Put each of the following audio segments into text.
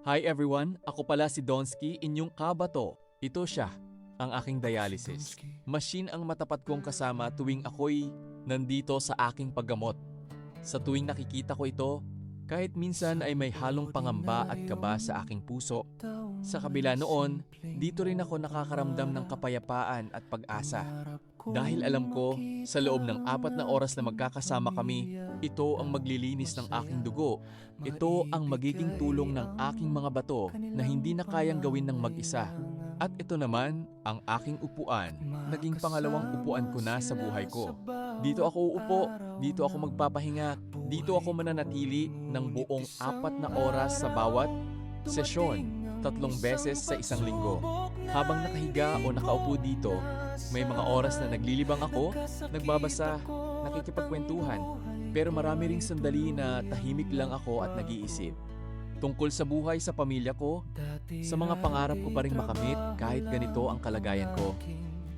Hi everyone, ako pala si Donsky, inyong kabato. Ito siya, ang aking dialysis. Machine ang matapat kong kasama tuwing ako'y nandito sa aking paggamot. Sa tuwing nakikita ko ito, kahit minsan ay may halong pangamba at kaba sa aking puso. Sa kabila noon, dito rin ako nakakaramdam ng kapayapaan at pag-asa. Dahil alam ko, sa loob ng 4 na oras na magkakasama kami, ito ang maglilinis ng aking dugo. Ito ang magiging tulong ng aking mga bato na hindi na kayang gawin ng mag-isa. At ito naman, ang aking upuan, naging pangalawang upuan ko na sa buhay ko. Dito ako uupo, dito ako magpapahinga, dito ako mananatili ng buong 4 na oras sa bawat sesyon, 3 beses sa isang linggo. Habang nakahiga o nakaupo dito, may mga oras na naglilibang ako, nagbabasa, nakikipagkwentuhan, pero marami ring sandali na tahimik lang ako at nag-iisip. Tungkol sa buhay sa pamilya ko, sa mga pangarap ko pa rin makamit kahit ganito ang kalagayan ko.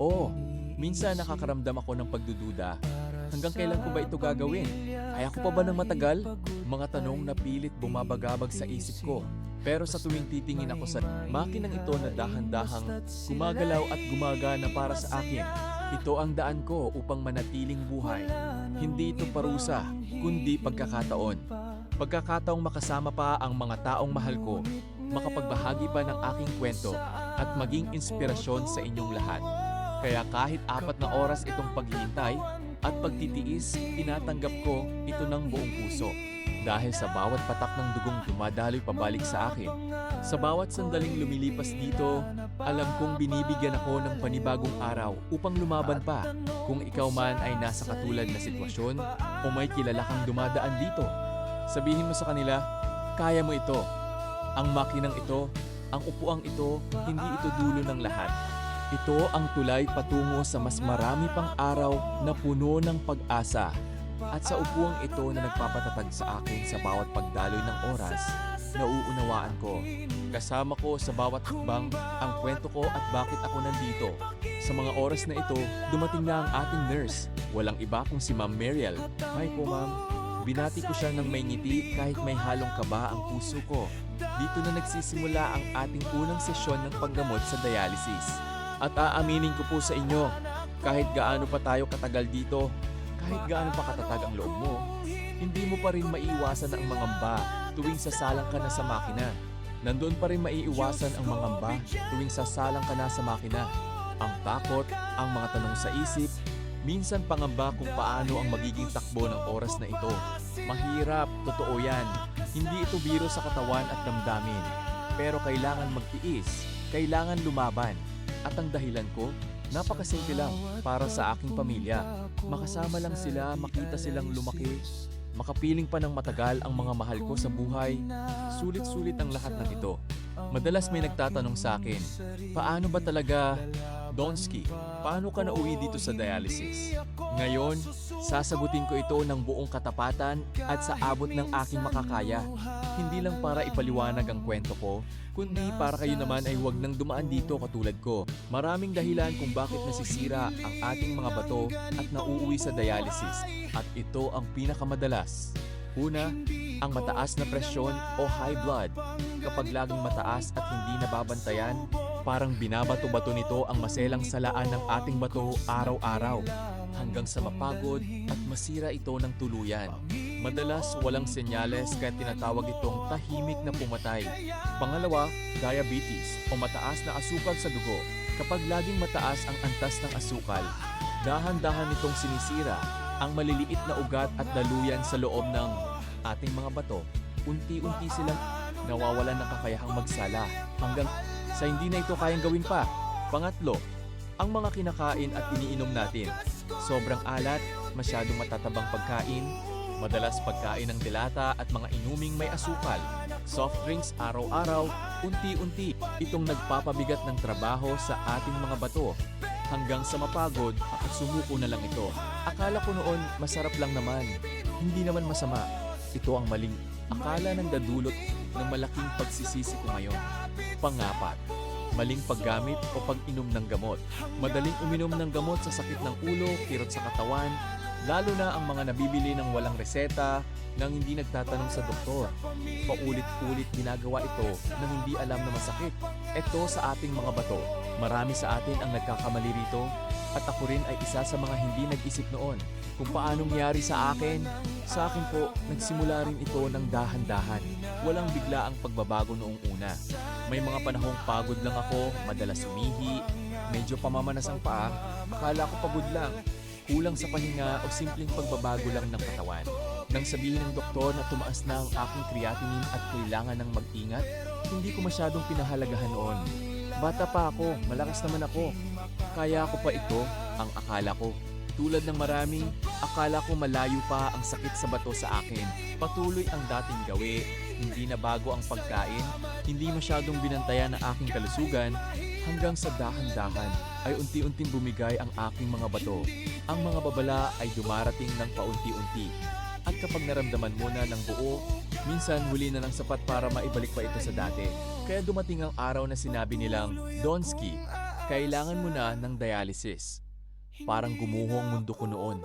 Oo, minsan nakakaramdam ako ng pagdududa. Hanggang kailan ko ba ito gagawin? Kaya ko pa ba ng matagal? Mga tanong na pilit bumabagabag sa isip ko. Pero sa tuwing titingin ako sa makinang ito na dahan-dahang gumagalaw at gumagana para sa akin, ito ang daan ko upang manatiling buhay. Hindi ito parusa, kundi pagkakataon. Pagkakataong makasama pa ang mga taong mahal ko, makapagbahagi pa ng aking kwento at maging inspirasyon sa inyong lahat. Kaya kahit 4 na oras itong paghihintay at pagtitiis, tinatanggap ko ito ng buong puso. Dahil sa bawat patak ng dugong dumadaloy pabalik sa akin, sa bawat sandaling lumilipas dito, alam kong binibigyan ako ng panibagong araw upang lumaban pa. Kung ikaw man ay nasa katulad na sitwasyon o may kilala kang dumadaan dito, sabihin mo sa kanila, kaya mo ito. Ang makinang ito, ang upuang ito, hindi ito dulo ng lahat. Ito ang tulay patungo sa mas marami pang araw na puno ng pag-asa. At sa upuang ito na nagpapatatag sa akin sa bawat pagdaloy ng oras, nauunawaan ko. Kasama ko sa bawat hakbang ang kwento ko at bakit ako nandito. Sa mga oras na ito, dumating na ang ating nurse. Walang iba kung si Ma'am Mariel. Hi po ma'am. Binati ko siya ng may ngiti kahit may halong kaba ang puso ko. Dito na nagsisimula ang ating unang sesyon ng paggamot sa dialysis. At aaminin ko po sa inyo, kahit gaano pa tayo katagal dito, kahit gaano pa katatag ang loob mo, hindi mo pa rin maiiwasan ang mangamba tuwing sasalang ka na sa makina. Nandun pa rin maiiwasan ang mangamba tuwing sasalang ka na sa makina. Ang takot, ang mga tanong sa isip, minsan pangamba kung paano ang magiging takbo ng oras na ito. Mahirap, totoo yan. Hindi ito biro sa katawan at damdamin. Pero kailangan magtiis, kailangan lumaban. At ang dahilan ko, napakasimple lang para sa aking pamilya. Makasama lang sila, makita silang lumaki, makapiling pa ng matagal ang mga mahal ko sa buhay. Sulit-sulit ang lahat ng ito. Madalas may nagtatanong sa akin, paano ba talaga, Donsky, paano ka nauwi dito sa dialysis? Ngayon, sasagutin ko ito ng buong katapatan at sa abot ng aking makakaya. Hindi lang para ipaliwanag ang kwento ko, kundi para kayo naman ay huwag nang dumaan dito katulad ko. Maraming dahilan kung bakit nasisira ang ating mga bato at nauuwi sa dialysis. At ito ang pinakamadalas. Una, ang mataas na presyon o high blood. Kapag laging mataas at hindi nababantayan, parang binabato-bato nito ang maselang salaan ng ating bato araw-araw hanggang sa mapagod at masira ito ng tuluyan. Madalas walang senyales kaya tinatawag itong tahimik na pumatay. Pangalawa, diabetes o mataas na asukal sa dugo. Kapag laging mataas ang antas ng asukal, dahan-dahan nitong sinisira ang maliliit na ugat at daluyan sa loob ng ating mga bato. Unti-unti silang nawawalan ng kakayahang magsala hanggang sa hindi na ito kayang gawin pa. Pangatlo, ang mga kinakain at iniinom natin. Sobrang alat, masyadong matatabang pagkain, madalas pagkain ng dilata at mga inuming may asukal. Soft drinks araw-araw, unti-unti itong nagpapabigat ng trabaho sa ating mga bato hanggang sa mapagod at sumuko na lang ito. Akala ko noon masarap lang naman, hindi naman masama. Ito ang maling akala ng dadulot ng malaking pagsisisi ko ngayon. Pangapat, maling paggamit o pag-inom ng gamot. Madaling uminom ng gamot sa sakit ng ulo, kirot sa katawan, Lalo na ang mga nabibili ng walang reseta, nang hindi nagtatanong sa doktor. Paulit-ulit ginagawa ito nang hindi alam na masakit. Ito sa ating mga bato. Marami sa atin ang nagkakamali rito at ako rin ay isa sa mga hindi nag-isip noon kung paanong nangyari sa akin. Sa akin po, nagsimula rin ito ng dahan-dahan. Walang bigla ang pagbabago noong una. May mga panahong pagod lang ako, madalas umihi, medyo pamamanas ang paa, akala ko pagod lang, kulang sa pahinga o simpleng pagbabago lang ng katawan. Nang sabihin ng doktor na tumaas na ang aking creatinine at kailangan ng mag-ingat, hindi ko masyadong pinahalagahan noon. Bata pa ako, malakas naman ako. Kaya ko pa ito, ang akala ko. Tulad ng marami, akala ko malayo pa ang sakit sa bato sa akin. Patuloy ang dating gawi, hindi na bago ang pagkain, hindi masyadong binantayan ang aking kalusugan, hanggang sa dahan-dahan ay unti-unting bumigay ang aking mga bato. Ang mga babala ay dumarating ng paunti-unti. At kapag naramdaman mo na ng buo, minsan huli na ng sapat para maibalik pa ito sa dati. Kaya dumating ang araw na sinabi nilang, Donsky, kailangan mo na ng dialysis. Parang gumuho ang mundo ko noon.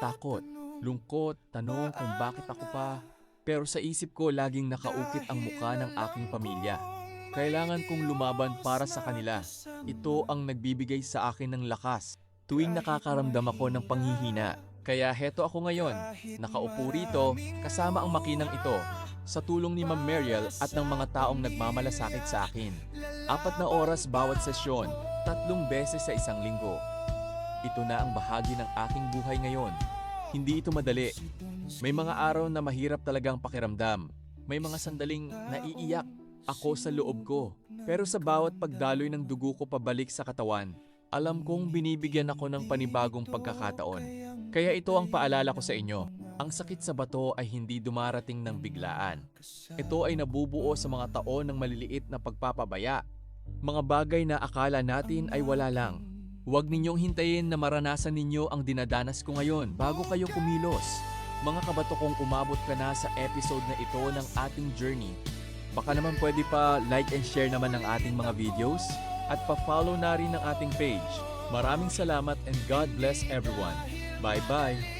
Takot, lungkot, tanong kung bakit ako pa. Pero sa isip ko laging nakaukit ang muka ng aking pamilya. Kailangan kong lumaban para sa kanila. Ito ang nagbibigay sa akin ng lakas tuwing nakakaramdam ako ng panghihina. Kaya heto ako ngayon, nakaupo rito kasama ang makinang ito sa tulong ni Ma'am Mariel at ng mga taong nagmamalasakit sa akin. 4 na oras bawat sesyon, 3 beses sa isang linggo. Ito na ang bahagi ng aking buhay ngayon. Hindi ito madali. May mga araw na mahirap talagang pakiramdam. May mga sandaling naiiyak ako sa loob ko. Pero sa bawat pagdaloy ng dugo ko pabalik sa katawan, alam kong binibigyan ako ng panibagong pagkakataon. Kaya ito ang paalala ko sa inyo. Ang sakit sa bato ay hindi dumarating ng biglaan. Ito ay nabubuo sa mga taon ng maliliit na pagpapabaya. Mga bagay na akala natin ay wala lang. Huwag ninyong hintayin na maranasan ninyo ang dinadanas ko ngayon bago kayo kumilos. Mga kabato kong umabot ka na sa episode na ito ng ating journey. Baka naman pwede pa like and share naman ng ating mga videos at pa-follow na rin ng ating page. Maraming salamat and God bless everyone. Bye-bye!